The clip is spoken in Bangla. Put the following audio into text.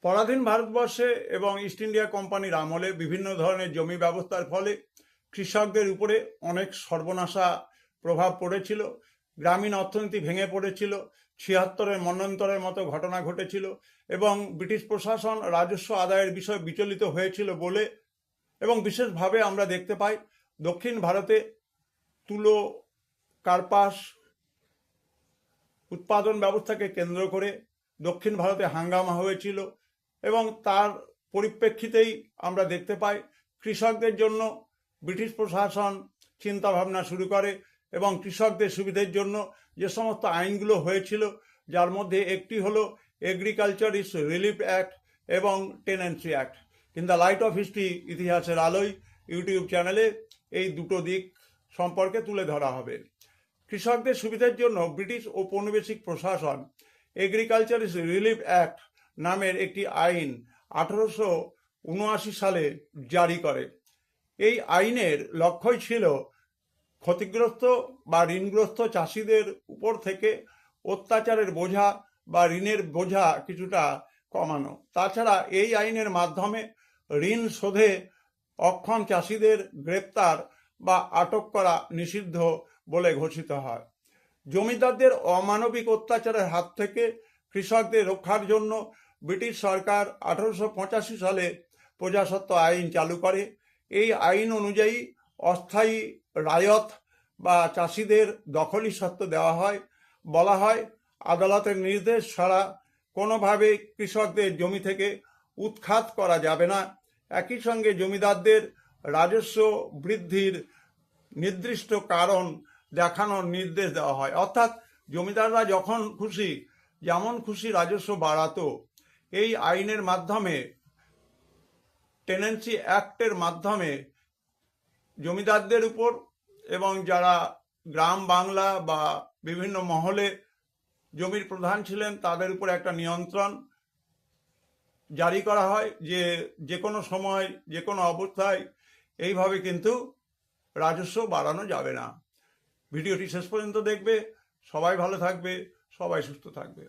পরাধীন ভারতবর্ষে এবং ইস্ট ইন্ডিয়া কোম্পানির আমলে বিভিন্ন ধরনের জমি ব্যবস্থার ফলে কৃষকদের উপরে অনেক সর্বনাশা প্রভাব পড়েছিল। গ্রামীণ অর্থনীতি ভেঙে পড়েছিল। ৭৬-এর মন্বন্তরের মতো ঘটনা ঘটেছিল এবং ব্রিটিশ প্রশাসন রাজস্ব আদায়ের বিষয়ে বিচলিত হয়েছিল বলে, এবং বিশেষভাবে আমরা দেখতে পাই দক্ষিণ ভারতে তুলো, কার্পাস উৎপাদন ব্যবস্থাকে কেন্দ্র করে দক্ষিণ ভারতে হাঙ্গামা হয়েছিল এবং তার পরিপ্রেক্ষিতেই আমরা দেখতে পাই কৃষকদের জন্য ব্রিটিশ প্রশাসন চিন্তাভাবনা শুরু করে এবং কৃষকদের সুবিধের জন্য যে সমস্ত আইনগুলো হয়েছিল, যার মধ্যে একটি হলো এগ্রিকালচারিস্ট রিলিফ অ্যাক্ট এবং tenancy act. In the light off history, ইতিহাসের আলোয় ইউটিউব চ্যানেলে এই দুটো দিক সম্পর্কে তুলে ধরা হবে। কৃষকদের সুবিধার জন্য ব্রিটিশ ঔপনিবেশিক প্রশাসন এগ্রিকালচারিস্ট রিলিফ অ্যাক্ট নামের একটি আইন 1879 সালে জারি করে। এই আইনের লক্ষ্যই ছিল ক্ষতিগ্রস্ত বা ঋণগ্রস্ত চাষিদের উপর থেকে অত্যাচারের বোঝা বা ঋণের বোঝা কিছুটা কমানো। তাছাড়া এই আইনের মাধ্যমে ঋণ শোধে অক্ষম চাষিদের গ্রেপ্তার বা আটক করা নিষিদ্ধ বলে ঘোষিত হয়। জমিদারদের অমানবিক অত্যাচারের হাত থেকে কৃষকদের রক্ষার জন্য ব্রিটিশ সরকার 1885 সালে প্রজাস্বত্ব আইন চালু করে। এই আইন অনুযায়ী অস্থায়ী রায়ত বা চাষিদের দখলি সত্ত্ব দেওয়া হয়। বলা হয় আদালতের নির্দেশ ছাড়া কোনোভাবে কৃষকদের জমি থেকে উৎখাত করা যাবে না। একই সঙ্গে জমিদারদের রাজস্ব বৃদ্ধির নির্দিষ্ট কারণ দেখানোর নির্দেশ দেওয়া হয়। অর্থাৎ জমিদাররা যখন খুশি যেমন খুশি রাজস্ব বাড়াতো। এই আইনের মাধ্যমে, টেনেন্সি অ্যাক্টের মাধ্যমে জমিদারদের উপর এবং যারা গ্রাম বাংলা বা বিভিন্ন মহলে জমির প্রধান ছিলেন তাদের উপর একটা নিয়ন্ত্রণ জারি করা হয় যে যে কোনো সময় যে কোনো অবস্থায় এইভাবে কিন্তু রাজস্ব বাড়ানো যাবে না। ভিডিওটি শেষ পর্যন্ত দেখবে। সবাই ভালো থাকবে, সবাই সুস্থ থাকবে।